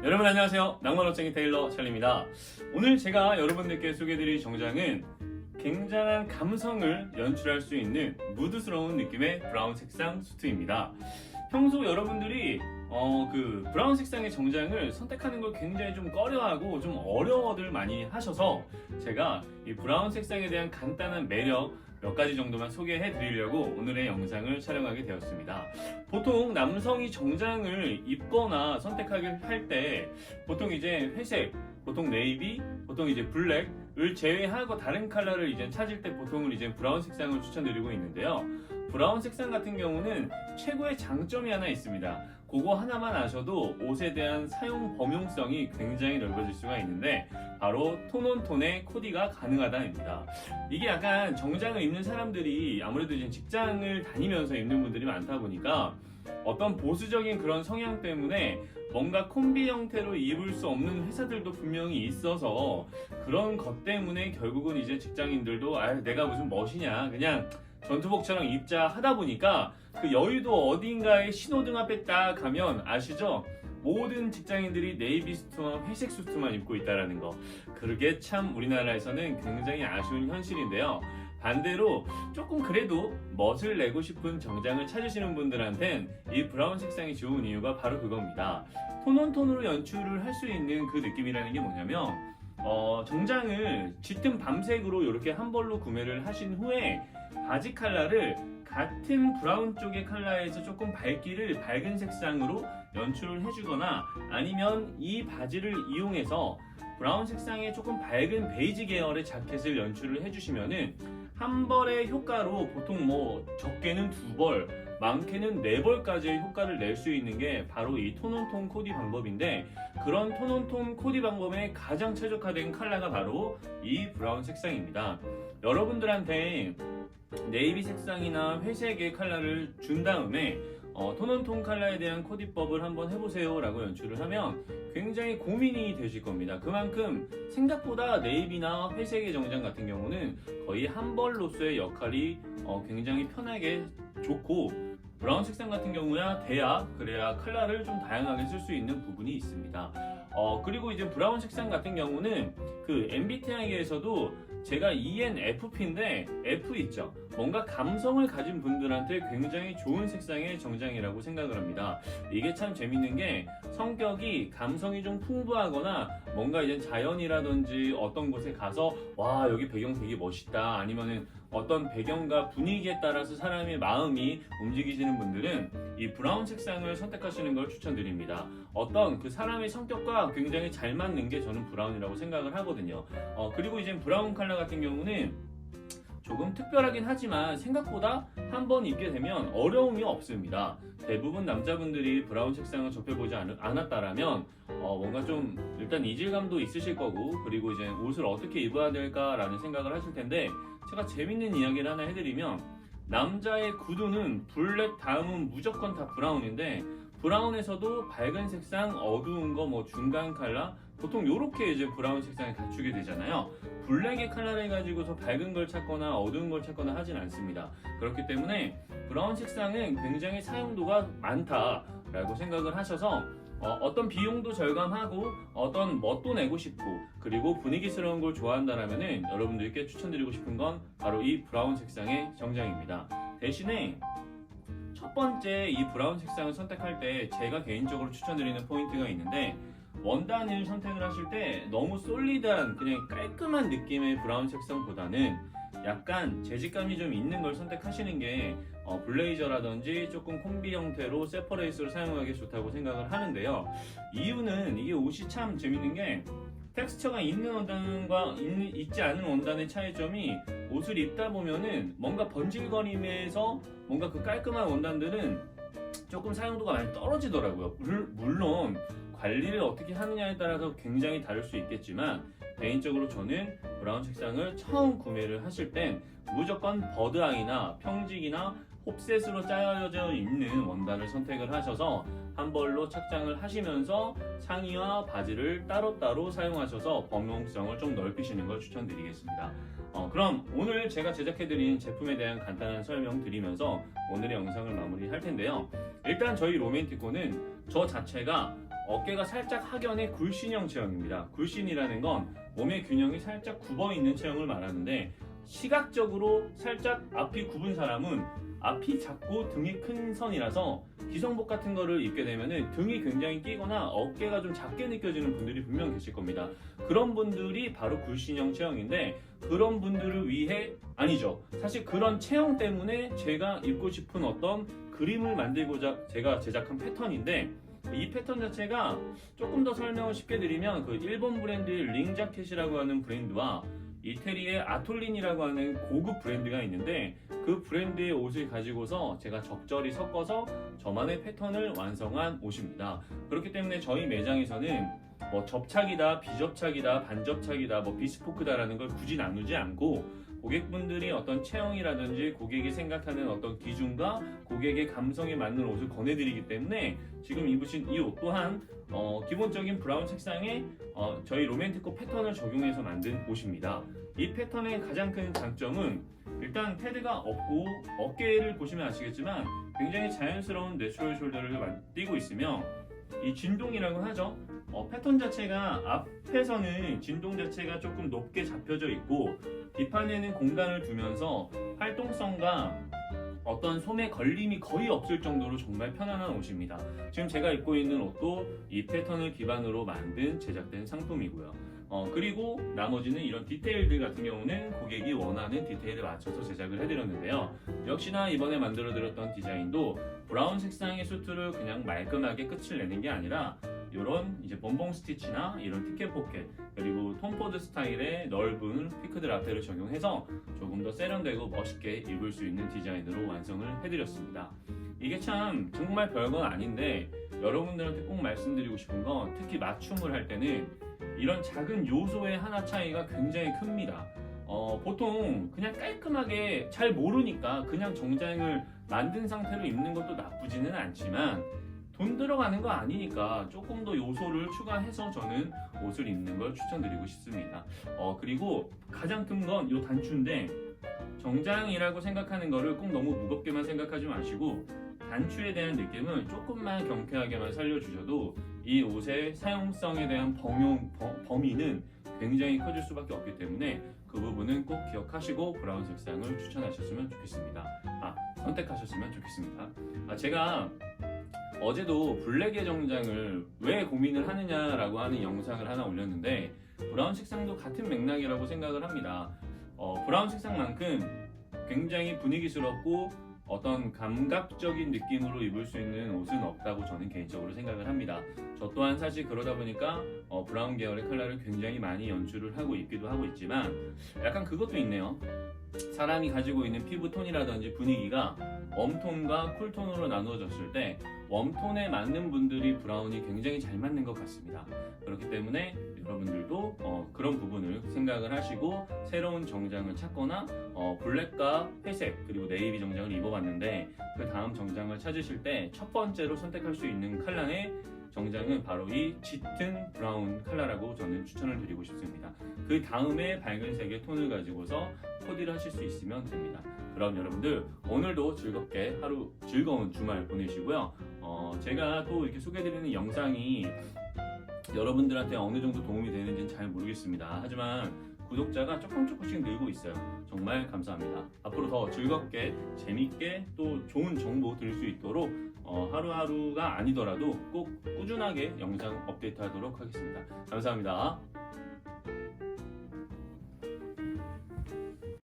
여러분 안녕하세요. 낭만업쟁이 테일러 찰리입니다. 오늘 제가 여러분들께 소개해드릴 정장은 굉장한 감성을 연출할 수 있는 무드스러운 느낌의 브라운 색상 수트입니다. 평소 여러분들이 그 브라운 색상의 정장을 선택하는 걸 굉장히 좀 꺼려하고 좀 어려워들 많이 하셔서 제가 이 브라운 색상에 대한 간단한 매력 몇 가지 정도만 소개해 드리려고 오늘의 영상을 촬영하게 되었습니다. 보통 남성이 정장을 입거나 선택하길 할 때 보통 이제 회색, 보통 네이비, 보통 이제 블랙을 제외하고 다른 컬러를 이제 찾을 때 보통은 이제 브라운 색상을 추천드리고 있는데요. 브라운 색상 같은 경우는 최고의 장점이 하나 있습니다. 그거 하나만 아셔도 옷에 대한 사용 범용성이 굉장히 넓어질 수가 있는데 바로 톤온톤의 코디가 가능하다입니다. 이게 약간 정장을 입는 사람들이 아무래도 이제 직장을 다니면서 입는 분들이 많다 보니까 어떤 보수적인 그런 성향 때문에 뭔가 콤비 형태로 입을 수 없는 회사들도 분명히 있어서 그런 것 때문에 결국은 이제 직장인들도 내가 무슨 멋이냐 그냥 전투복처럼 입자 하다 보니까 그 여의도 어딘가에 신호등 앞에 딱 가면 아시죠? 모든 직장인들이 네이비 수트와 회색 수트만 입고 있다라는 거. 그게 참 우리나라에서는 굉장히 아쉬운 현실인데요. 반대로 조금 그래도 멋을 내고 싶은 정장을 찾으시는 분들한텐 이 브라운 색상이 좋은 이유가 바로 그겁니다. 톤온톤으로 연출을 할 수 있는 그 느낌이라는 게 뭐냐면 정장을 짙은 밤색으로 이렇게 한 벌로 구매를 하신 후에 바지 컬러를 같은 브라운 쪽의 컬러에서 조금 밝은 색상으로 연출을 해주거나 아니면 이 바지를 이용해서 브라운 색상의 조금 밝은 베이지 계열의 자켓을 연출을 해주시면은 한 벌의 효과로 보통 뭐 적게는 2벌, 많게는 4벌까지의 효과를 낼 수 있는 게 바로 이 톤온톤 코디 방법인데 그런 톤온톤 코디 방법에 가장 최적화된 컬러가 바로 이 브라운 색상입니다. 여러분들한테 네이비 색상이나 회색의 컬러를 준 다음에 톤온톤 컬러에 대한 코디법을 한번 해보세요 라고 연출을 하면 굉장히 고민이 되실 겁니다. 그만큼 생각보다 네이비나 회색의 정장 같은 경우는 거의 한 벌로서의 역할이 굉장히 편하게 좋고 브라운 색상 같은 경우야 그래야 컬러를 좀 다양하게 쓸 수 있는 부분이 있습니다. 그리고 이제 브라운 색상 같은 경우는 그 MBTI에서도 제가 ENFP인데 F 있죠. 뭔가 감성을 가진 분들한테 굉장히 좋은 색상의 정장이라고 생각을 합니다. 이게 참 재밌는 게 성격이 감성이 좀 풍부하거나 뭔가 이제 자연이라든지 어떤 곳에 가서 와 여기 배경 되게 멋있다 아니면은 어떤 배경과 분위기에 따라서 사람의 마음이 움직이시는 분들은 이 브라운 색상을 선택하시는 걸 추천드립니다. 어떤 그 사람의 성격과 굉장히 잘 맞는 게 저는 브라운이라고 생각을 하거든요. 그리고 이제 브라운 컬러 같은 경우는 조금 특별하긴 하지만 생각보다 한번 입게 되면 어려움이 없습니다. 대부분 남자분들이 브라운 색상을 접해보지 않았다라면 뭔가 좀 일단 이질감도 있으실 거고 그리고 이제 옷을 어떻게 입어야 될까라는 생각을 하실 텐데 제가 재밌는 이야기를 하나 해드리면 남자의 구두는 블랙 다음은 무조건 다 브라운인데 브라운에서도 밝은 색상, 어두운 거, 뭐 중간 컬러 보통 이렇게 이제 브라운 색상을 갖추게 되잖아요. 블랙의 컬러를 가지고서 밝은 걸 찾거나 어두운 걸 찾거나 하진 않습니다. 그렇기 때문에 브라운 색상은 굉장히 사용도가 많다라고 생각을 하셔서 어떤 비용도 절감하고 어떤 멋도 내고 싶고 그리고 분위기스러운 걸 좋아한다라면은 여러분들께 추천드리고 싶은 건 바로 이 브라운 색상의 정장입니다. 대신에 첫 번째 이 브라운 색상을 선택할 때 제가 개인적으로 추천드리는 포인트가 있는데 원단을 선택을 하실 때 너무 솔리드한 그냥 깔끔한 느낌의 브라운 색상보다는 약간 재질감이 좀 있는 걸 선택하시는 게 블레이저라든지 조금 콤비 형태로 세퍼레이스를 사용하기 좋다고 생각을 하는데요. 이유는 이게 옷이 참 재밌는 게 텍스처가 있는 원단과 있지 않은 원단의 차이점이 옷을 입다 보면은 뭔가 번질거림에서 뭔가 그 깔끔한 원단들은 조금 사용도가 많이 떨어지더라고요. 물론 관리를 어떻게 하느냐에 따라서 굉장히 다를 수 있겠지만 개인적으로 저는 브라운 색상을 처음 구매를 하실 땐 무조건 버드아이나 평직이나 홉셋으로 짜여져 있는 원단을 선택을 하셔서 한 벌로 착장을 하시면서 상의와 바지를 따로따로 사용하셔서 범용성을 좀 넓히시는 걸 추천드리겠습니다. 그럼 오늘 제가 제작해드린 제품에 대한 간단한 설명 드리면서 오늘의 영상을 마무리할 텐데요. 일단 저희 로맨티코는 저 자체가 어깨가 살짝 하견의 굴신형 체형입니다. 굴신이라는 건 몸의 균형이 살짝 굽어 있는 체형을 말하는데, 시각적으로 살짝 앞이 굽은 사람은 앞이 작고 등이 큰 선이라서 기성복 같은 거를 입게 되면은 등이 굉장히 끼거나 어깨가 좀 작게 느껴지는 분들이 분명 계실 겁니다. 그런 분들이 바로 굴신형 체형인데, 그런 분들을 위해, 아니죠, 사실 그런 체형 때문에 제가 입고 싶은 어떤 그림을 만들고자 제가 제작한 패턴인데, 이 패턴 자체가 조금 더 설명을 쉽게 드리면 그 일본 브랜드의 링자켓이라고 하는 브랜드와 이태리의 아톨린이라고 하는 고급 브랜드가 있는데, 그 브랜드의 옷을 가지고서 제가 적절히 섞어서 저만의 패턴을 완성한 옷입니다. 그렇기 때문에 저희 매장에서는 뭐 접착이다, 비접착이다, 반접착이다, 뭐 비스포크다라는 걸 굳이 나누지 않고, 고객분들이 어떤 체형이라든지 고객이 생각하는 어떤 기준과 고객의 감성에 맞는 옷을 권해드리기 때문에 지금 입으신 이 옷 또한 기본적인 브라운 색상에 저희 로맨티코 패턴을 적용해서 만든 옷입니다. 이 패턴의 가장 큰 장점은 일단 패드가 없고, 어깨를 보시면 아시겠지만 굉장히 자연스러운 내추럴 숄더를 띄고 있으며, 이 진동이라고 하죠. 패턴 자체가 앞에서는 진동 자체가 조금 높게 잡혀져 있고, 뒷판에는 공간을 두면서 활동성과 어떤 소매 걸림이 거의 없을 정도로 정말 편안한 옷입니다. 지금 제가 입고 있는 옷도 이 패턴을 기반으로 만든 제작된 상품이고요. 그리고 나머지는 이런 디테일들 같은 경우는 고객이 원하는 디테일에 맞춰서 제작을 해드렸는데요. 역시나 이번에 만들어드렸던 디자인도 브라운 색상의 수트를 그냥 말끔하게 끝을 내는 게 아니라 이런 이제 범봉 스티치나 이런 티켓 포켓, 그리고 톰포드 스타일의 넓은 피크드 라페를 적용해서 조금 더 세련되고 멋있게 입을 수 있는 디자인으로 완성을 해드렸습니다. 이게 참 정말 별건 아닌데, 여러분들한테 꼭 말씀드리고 싶은 건 특히 맞춤을 할 때는 이런 작은 요소의 하나 차이가 굉장히 큽니다. 보통 그냥 깔끔하게 잘 모르니까 그냥 정장을 만든 상태로 입는 것도 나쁘지는 않지만, 돈 들어가는 거 아니니까 조금 더 요소를 추가해서 저는 옷을 입는 걸 추천드리고 싶습니다. 그리고 가장 큰 건 이 단추인데, 정장이라고 생각하는 거를 꼭 너무 무겁게만 생각하지 마시고 단추에 대한 느낌을 조금만 경쾌하게만 살려주셔도 이 옷의 사용성에 대한 범위는 굉장히 커질 수밖에 없기 때문에 그 부분은 꼭 기억하시고 브라운 색상을 추천하셨으면 좋겠습니다. 선택하셨으면 좋겠습니다. 제가 어제도 블랙의 정장을 왜 고민을 하느냐라고 하는 영상을 하나 올렸는데, 브라운 색상도 같은 맥락이라고 생각을 합니다. 브라운 색상만큼 굉장히 분위기스럽고 어떤 감각적인 느낌으로 입을 수 있는 옷은 없다고 저는 개인적으로 생각을 합니다. 저 또한 사실 그러다 보니까 브라운 계열의 컬러를 굉장히 많이 연출을 하고 입기도 하고 있지만, 약간 그것도 있네요. 사람이 가지고 있는 피부톤이라든지 분위기가 웜톤과 쿨톤으로 나누어졌을 때 웜톤에 맞는 분들이 브라운이 굉장히 잘 맞는 것 같습니다. 그렇기 때문에 여러분들도 그런 부분을 생각을 하시고 새로운 정장을 찾거나 블랙과 회색 그리고 네이비 정장을 입어봤는데, 그 다음 정장을 찾으실 때 첫 번째로 선택할 수 있는 컬러의 정장은 바로 이 짙은 브라운 컬러라고 저는 추천을 드리고 싶습니다. 그 다음에 밝은 색의 톤을 가지고서 코디를 하실 수 있으면 됩니다. 그럼 여러분들 오늘도 즐겁게 하루 즐거운 주말 보내시고요. 제가 또 이렇게 소개해드리는 영상이 여러분들한테 어느 정도 도움이 되는지는 잘 모르겠습니다. 하지만 구독자가 조금씩 늘고 있어요. 정말 감사합니다. 앞으로 더 즐겁게 재밌게 또 좋은 정보 들을 수 있도록 하루하루가 아니더라도 꼭 꾸준하게 영상 업데이트 하도록 하겠습니다. 감사합니다.